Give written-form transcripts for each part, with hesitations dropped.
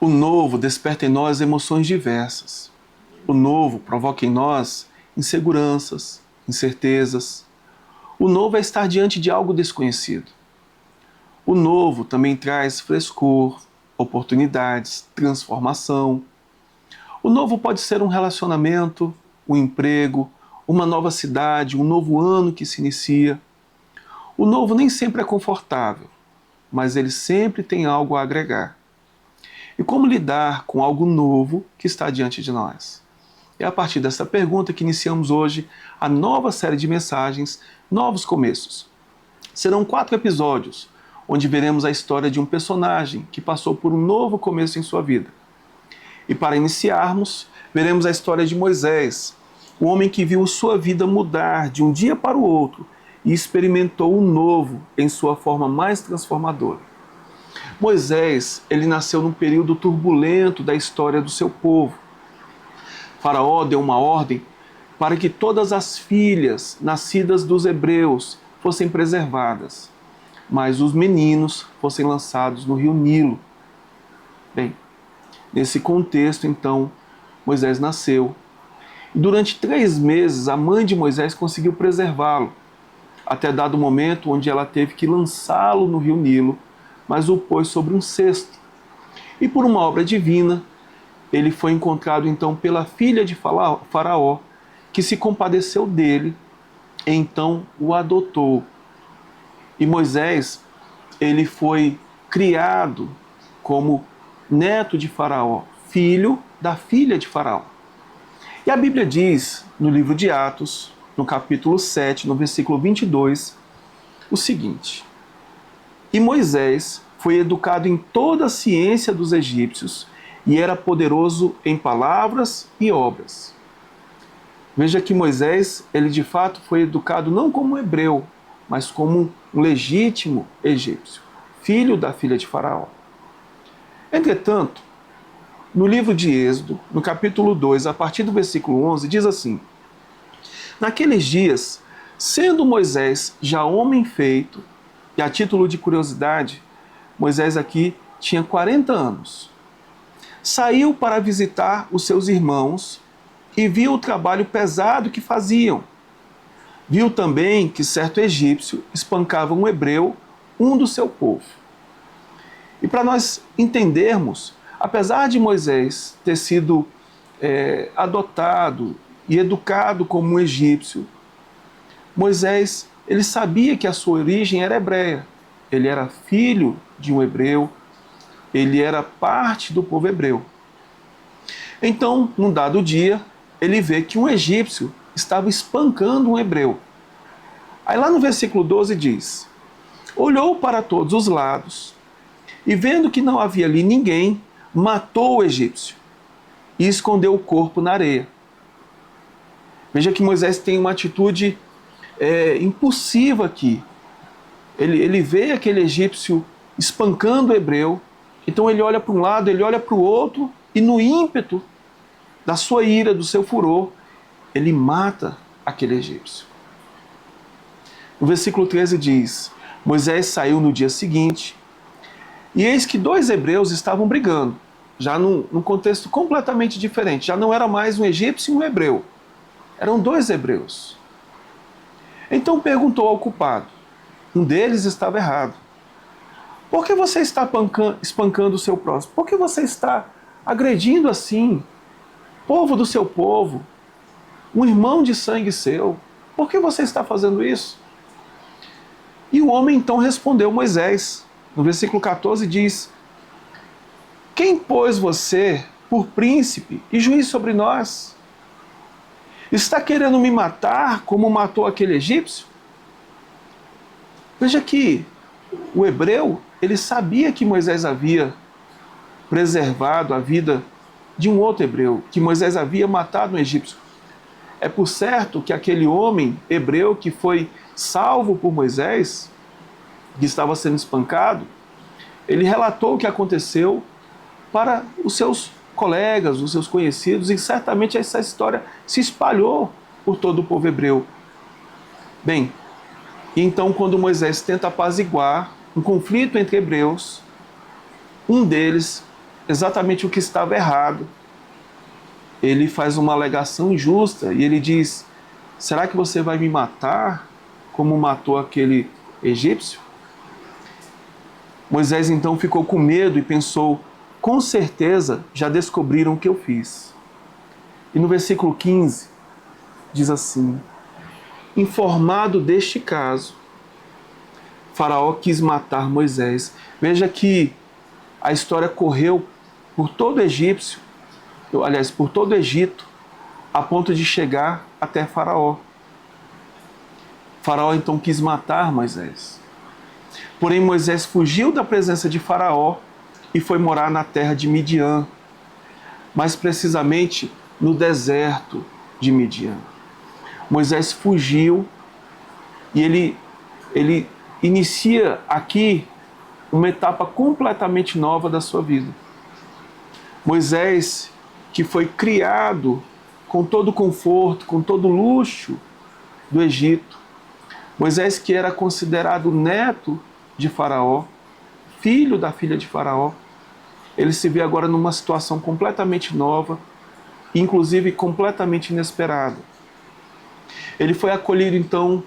O novo desperta em nós emoções diversas. O novo provoca em nós inseguranças, incertezas. O novo é estar diante de algo desconhecido. O novo também traz frescor, oportunidades, transformação. O novo pode ser um relacionamento, um emprego, uma nova cidade, um novo ano que se inicia. O novo nem sempre é confortável, mas ele sempre tem algo a agregar. E como lidar com algo novo que está diante de nós? É a partir dessa pergunta que iniciamos hoje a nova série de mensagens Novos Começos. Serão 4 episódios, onde veremos a história de um personagem que passou por um novo começo em sua vida. E para iniciarmos, veremos a história de Moisés, o homem que viu sua vida mudar de um dia para o outro e experimentou o novo em sua forma mais transformadora. Moisés, ele nasceu num período turbulento da história do seu povo. Faraó deu uma ordem para que todas as filhas nascidas dos hebreus fossem preservadas, mas os meninos fossem lançados no rio Nilo. Bem, nesse contexto, então, Moisés nasceu. E durante 3 meses, a mãe de Moisés conseguiu preservá-lo, até dado momento onde ela teve que lançá-lo no rio Nilo, mas o pôs sobre um cesto. E por uma obra divina, ele foi encontrado então pela filha de Faraó, que se compadeceu dele, e então o adotou. E Moisés, ele foi criado como neto de Faraó, filho da filha de Faraó. E a Bíblia diz, no livro de Atos, no capítulo 7, no versículo 22, o seguinte: E Moisés foi educado em toda a ciência dos egípcios e era poderoso em palavras e obras. Veja que Moisés, ele de fato foi educado não como um hebreu, mas como um legítimo egípcio, filho da filha de Faraó. Entretanto, no livro de Êxodo, no capítulo 2, a partir do versículo 11, diz assim: Naqueles dias, sendo Moisés já homem feito, e a título de curiosidade, Moisés aqui tinha 40 anos. Saiu para visitar os seus irmãos e viu o trabalho pesado que faziam. Viu também que certo egípcio espancava um hebreu, um do seu povo. E para nós entendermos, apesar de Moisés ter sido adotado e educado como um egípcio, Moisés, ele sabia que a sua origem era hebreia. Ele era filho de um hebreu, ele era parte do povo hebreu. Então, num dado dia, ele vê que um egípcio estava espancando um hebreu. Aí lá no versículo 12 diz: Olhou para todos os lados e vendo que não havia ali ninguém, matou o egípcio e escondeu o corpo na areia. Veja que Moisés tem uma atitude impulsiva aqui. Ele vê aquele egípcio espancando o hebreu, então ele olha para um lado, ele olha para o outro, e no ímpeto da sua ira, do seu furor, ele mata aquele egípcio. No versículo 13 diz: Moisés saiu no dia seguinte, e eis que 2 hebreus estavam brigando, já num contexto completamente diferente. Já não era mais um egípcio e um hebreu, eram 2 hebreus. Então perguntou ao culpado, um deles estava errado: Por que você está espancando o seu próximo? Por que você está agredindo assim povo do seu povo, um irmão de sangue seu? Por que você está fazendo isso? E o homem então respondeu Moisés. No versículo 14 diz: Quem pôs você por príncipe e juiz sobre nós? Está querendo me matar como matou aquele egípcio? Veja que o hebreu, ele sabia que Moisés havia preservado a vida de um outro hebreu, que Moisés havia matado um egípcio. É por certo que aquele homem hebreu que foi salvo por Moisés, que estava sendo espancado, ele relatou o que aconteceu para os seus colegas, os seus conhecidos, e certamente essa história se espalhou por todo o povo hebreu. Bem, então quando Moisés tenta apaziguar um conflito entre hebreus, um deles exatamente o que estava errado. Ele faz uma alegação injusta e ele diz: será que você vai me matar como matou aquele egípcio? Moisés então ficou com medo e pensou: com certeza já descobriram o que eu fiz. E no versículo 15 diz assim: informado deste caso, Faraó quis matar Moisés. Veja que a história correu por todo o egípcio, aliás, por todo o Egito, a ponto de chegar até Faraó. Faraó então quis matar Moisés. Porém, Moisés fugiu da presença de Faraó e foi morar na terra de Midian, mais precisamente no deserto de Midian. Moisés fugiu e ele inicia aqui uma etapa completamente nova da sua vida. Moisés, que foi criado com todo o conforto, com todo o luxo do Egito. Moisés, que era considerado neto de Faraó, filho da filha de Faraó. Ele se vê agora numa situação completamente nova, inclusive completamente inesperada. Ele foi acolhido então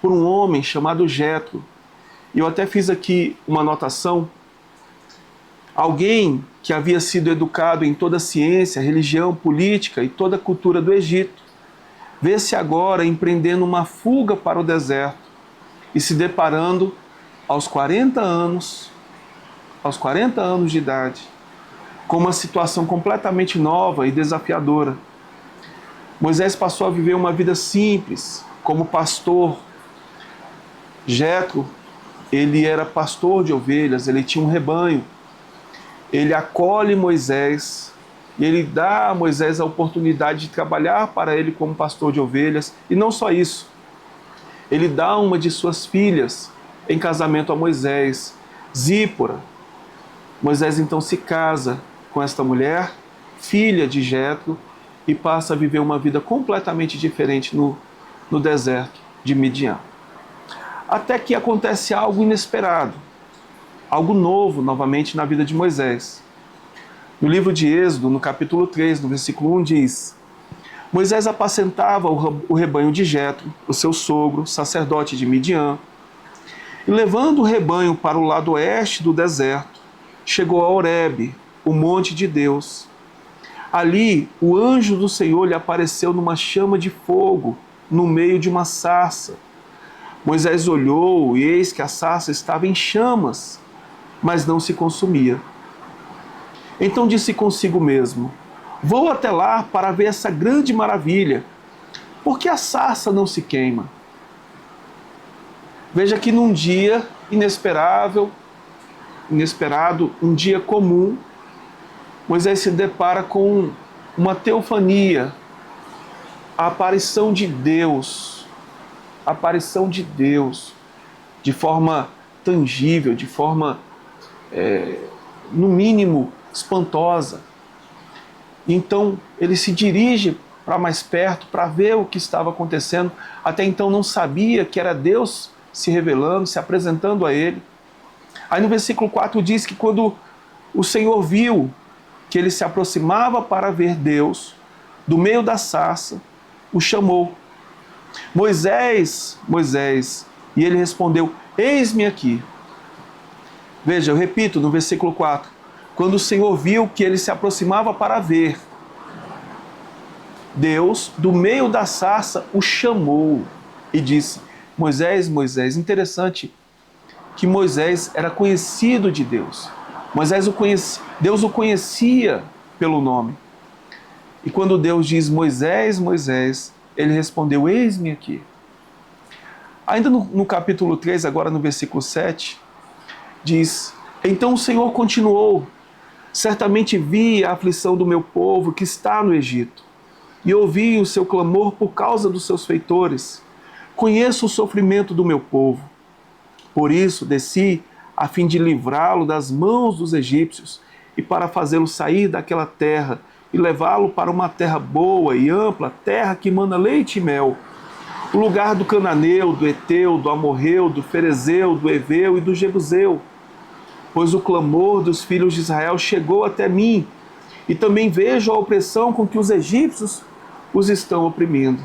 por um homem chamado Jetro. E eu até fiz aqui uma anotação. Alguém que havia sido educado em toda a ciência, religião, política e toda a cultura do Egito, vê-se agora empreendendo uma fuga para o deserto e se deparando aos 40 anos de idade, com uma situação completamente nova e desafiadora. Moisés passou a viver uma vida simples, como pastor. Jetro, ele era pastor de ovelhas, ele tinha um rebanho. Ele acolhe Moisés e ele dá a Moisés a oportunidade de trabalhar para ele como pastor de ovelhas. E não só isso, ele dá uma de suas filhas em casamento a Moisés, Zípora. Moisés então se casa com esta mulher, filha de Jetro, e passa a viver uma vida completamente diferente no deserto de Midian. Até que acontece algo inesperado, algo novo novamente na vida de Moisés. No livro de Êxodo, no capítulo 3, no versículo 1, diz: Moisés apacentava o rebanho de Jetro, o seu sogro, sacerdote de Midian, e levando o rebanho para o lado oeste do deserto, chegou a Horebe, o monte de Deus. Ali, o anjo do Senhor lhe apareceu numa chama de fogo, no meio de uma sarça. Moisés olhou e eis que a sarça estava em chamas, mas não se consumia. Então disse consigo mesmo: vou até lá para ver essa grande maravilha, porque a sarça não se queima. Veja que num dia inesperado, um dia comum, Moisés se depara com uma teofania, a aparição de Deus, de forma tangível, de forma, no mínimo, espantosa. Então ele se dirige para mais perto para ver o que estava acontecendo. Até então não sabia que era Deus se revelando, se apresentando a ele. Aí no versículo 4 diz que quando o Senhor viu que ele se aproximava para ver Deus, do meio da sarça, o chamou: Moisés, Moisés. E ele respondeu: eis-me aqui. Veja, eu repito no versículo 4. Quando o Senhor viu que ele se aproximava para ver Deus, do meio da sarça, o chamou e disse: Moisés, Moisés. Interessante que Moisés era conhecido de Deus. Deus o conhecia pelo nome. E quando Deus diz: Moisés, Moisés, ele respondeu: eis-me aqui. Ainda no capítulo 3, agora no versículo 7, diz: então o Senhor continuou: certamente vi a aflição do meu povo que está no Egito, e ouvi o seu clamor por causa dos seus feitores. Conheço o sofrimento do meu povo. Por isso desci a fim de livrá-lo das mãos dos egípcios e para fazê-lo sair daquela terra e levá-lo para uma terra boa e ampla, terra que mana leite e mel, o lugar do cananeu, do eteu, do amorreu, do ferezeu, do eveu e do jebuseu. pois o clamor dos filhos de Israel chegou até mim, e também vejo a opressão com que os egípcios os estão oprimindo.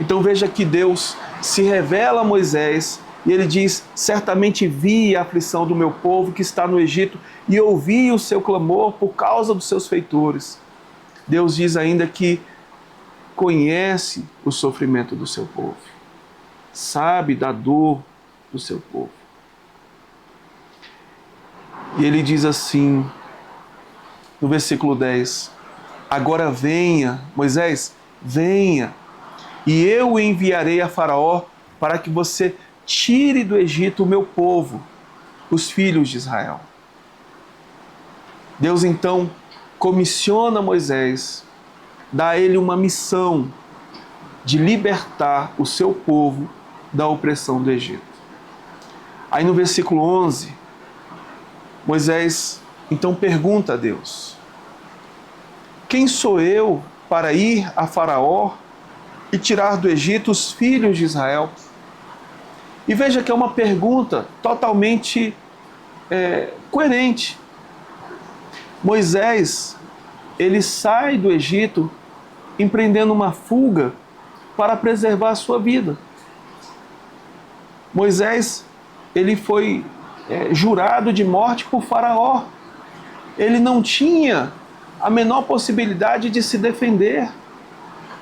Então veja que Deus se revela a Moisés e ele diz: certamente vi a aflição do meu povo que está no Egito e ouvi o seu clamor por causa dos seus feitores. Deus diz ainda que conhece o sofrimento do seu povo, sabe da dor do seu povo. E ele diz assim, no versículo 10, agora venha, Moisés, venha, e eu o enviarei a Faraó para que você tire do Egito o meu povo, os filhos de Israel. Deus então comissiona Moisés, dá a ele uma missão de libertar o seu povo da opressão do Egito. Aí no versículo 11, Moisés então pergunta a Deus: quem sou eu para ir a Faraó e tirar do Egito os filhos de Israel? E veja que é uma pergunta totalmente coerente. Moisés, ele sai do Egito empreendendo uma fuga para preservar a sua vida. Moisés, ele foi jurado de morte por Faraó. Ele não tinha a menor possibilidade de se defender.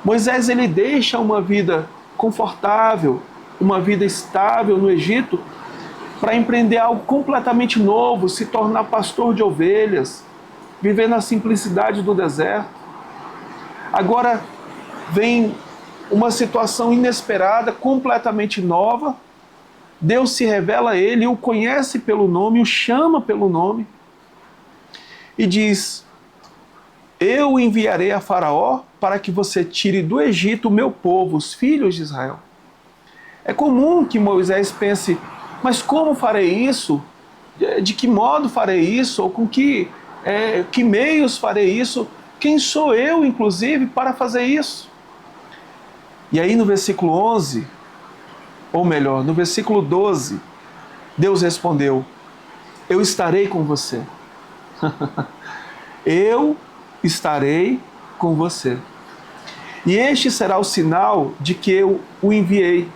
Moisés, ele deixa uma vida confortável, uma vida estável no Egito, para empreender algo completamente novo, se tornar pastor de ovelhas, viver na simplicidade do deserto. Agora vem uma situação inesperada, completamente nova. Deus se revela a ele, o conhece pelo nome, o chama pelo nome e diz: eu o enviarei a Faraó para que você tire do Egito o meu povo, os filhos de Israel. É comum que Moisés pense: mas como farei isso? De que modo farei isso? Ou com que meios farei isso? Quem sou eu, inclusive, para fazer isso? E aí no versículo 11, ou melhor, no versículo 12, Deus respondeu: eu estarei com você. Eu estarei com você. E este será o sinal de que eu o enviei.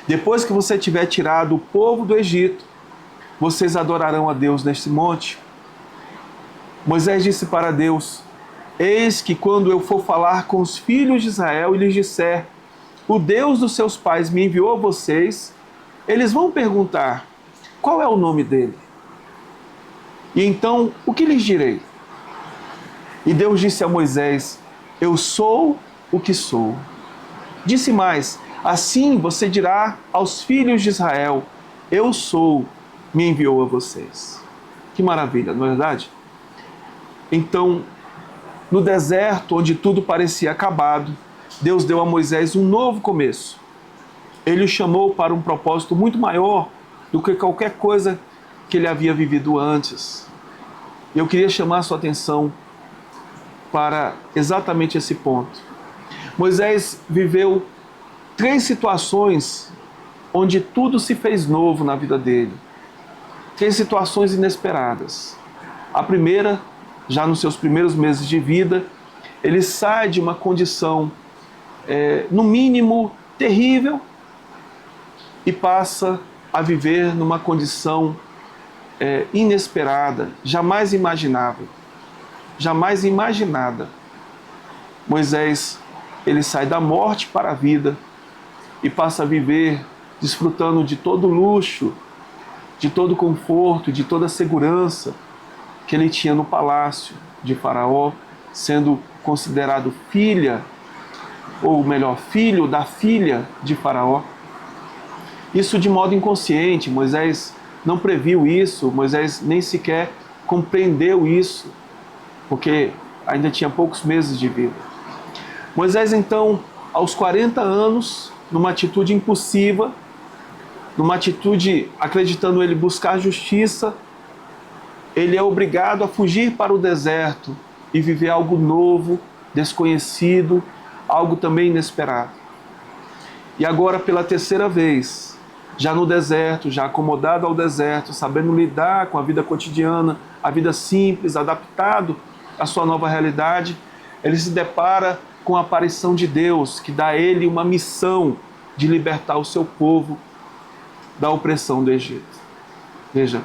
Depois que você tiver tirado o povo do Egito, vocês adorarão a Deus neste monte. Moisés disse para Deus: eis que quando eu for falar com os filhos de Israel e lhes disser: o Deus dos seus pais me enviou a vocês, eles vão perguntar: qual é o nome dele? E então, o que lhes direi? E Deus disse a Moisés: eu sou o que sou. Disse mais: assim você dirá aos filhos de Israel: eu sou, me enviou a vocês. Que maravilha, não é verdade? Então, no deserto, onde tudo parecia acabado, Deus deu a Moisés um novo começo. Ele o chamou para um propósito muito maior do que qualquer coisa que ele havia vivido antes. Eu queria chamar a sua atenção para exatamente esse ponto. Moisés viveu 3 situações onde tudo se fez novo na vida dele. 3 situações inesperadas. A primeira, já nos seus primeiros meses de vida, ele sai de uma condição, no mínimo, terrível e passa a viver numa condição inesperada, jamais imaginável, jamais imaginada. Moisés, ele sai da morte para a vida e passa a viver desfrutando de todo o luxo, de todo o conforto, de toda a segurança que ele tinha no palácio de Faraó, sendo considerado filha, ou melhor, filho da filha de Faraó. Isso de modo inconsciente. Moisés não previu isso, Moisés nem sequer compreendeu isso, porque ainda tinha poucos meses de vida. Moisés então, aos 40 anos, numa atitude impulsiva, numa atitude acreditando ele buscar justiça, ele é obrigado a fugir para o deserto e viver algo novo, desconhecido, algo também inesperado. E agora, pela terceira vez, já no deserto, já acomodado ao deserto, sabendo lidar com a vida cotidiana, a vida simples, adaptado à sua nova realidade, ele se depara com a aparição de Deus, que dá a ele uma missão de libertar o seu povo da opressão do Egito. Veja,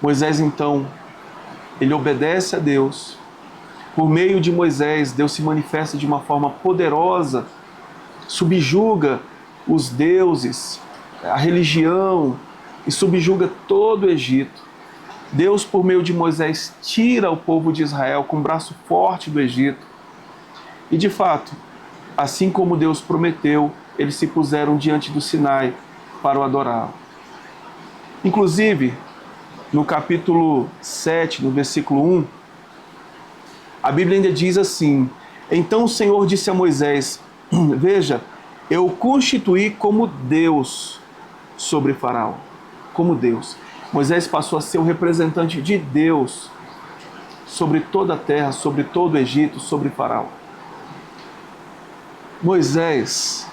Moisés então, ele obedece a Deus. Por meio de Moisés, Deus se manifesta de uma forma poderosa, subjuga os deuses, a religião e subjuga todo o Egito. Deus, por meio de Moisés, tira o povo de Israel com o braço forte do Egito. E de fato, assim como Deus prometeu, eles se puseram diante do Sinai para o adorar. Inclusive, no capítulo 7, no versículo 1, a Bíblia ainda diz assim: então o Senhor disse a Moisés, veja, eu o constituí como Deus sobre Faraó. Como Deus. Moisés passou a ser o representante de Deus sobre toda a terra, sobre todo o Egito, sobre Faraó. Moisés,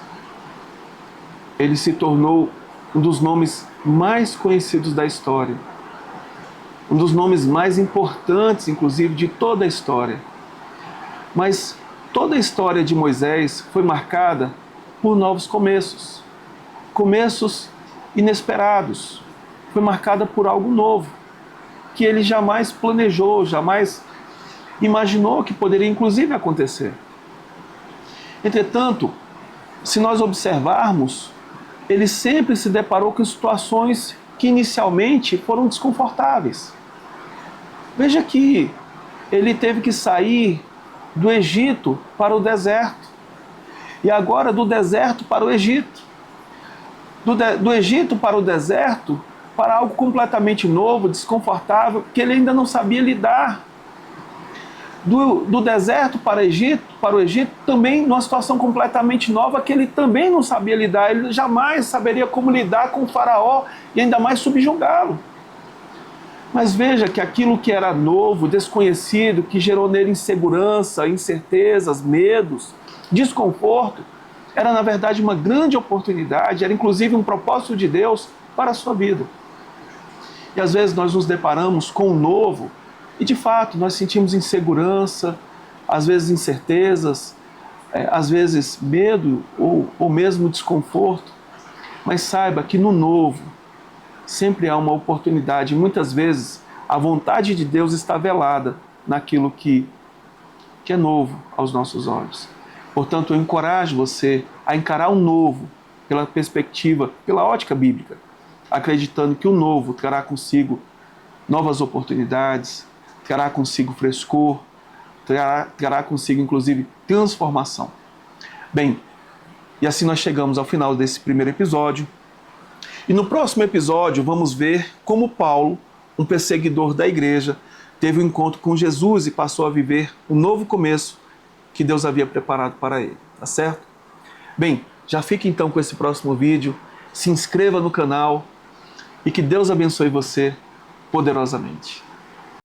ele se tornou um dos nomes mais conhecidos da história. Um dos nomes mais importantes, inclusive, de toda a história. Mas toda a história de Moisés foi marcada por novos começos. Começos inesperados. Foi marcada por algo novo, que ele jamais planejou, jamais imaginou que poderia, inclusive, acontecer. Entretanto, se nós observarmos, ele sempre se deparou com situações que inicialmente foram desconfortáveis. Veja que ele teve que sair do Egito para o deserto. E agora do deserto para o Egito. Do Egito para o deserto, para algo completamente novo, desconfortável, que ele ainda não sabia lidar. Do deserto para o Egito, também numa situação completamente nova que ele também não sabia lidar. Ele jamais saberia como lidar com o Faraó e ainda mais subjugá-lo. Mas veja que aquilo que era novo, desconhecido, que gerou nele insegurança, incertezas, medos, desconforto, era na verdade uma grande oportunidade, era inclusive um propósito de Deus para a sua vida. E às vezes nós nos deparamos com o novo e de fato nós sentimos insegurança, às vezes incertezas, às vezes medo ou mesmo desconforto. Mas saiba que no novo sempre há uma oportunidade. Muitas vezes a vontade de Deus está velada naquilo que é novo aos nossos olhos. Portanto, eu encorajo você a encarar o novo pela perspectiva, pela ótica bíblica, acreditando que o novo trará consigo novas oportunidades, trará consigo frescor, trará consigo, inclusive, transformação. Bem, e assim nós chegamos ao final desse primeiro episódio. E no próximo episódio vamos ver como Paulo, um perseguidor da igreja, teve um encontro com Jesus e passou a viver um novo começo que Deus havia preparado para ele. Tá certo? Bem, já fique então com esse próximo vídeo, se inscreva no canal e que Deus abençoe você poderosamente.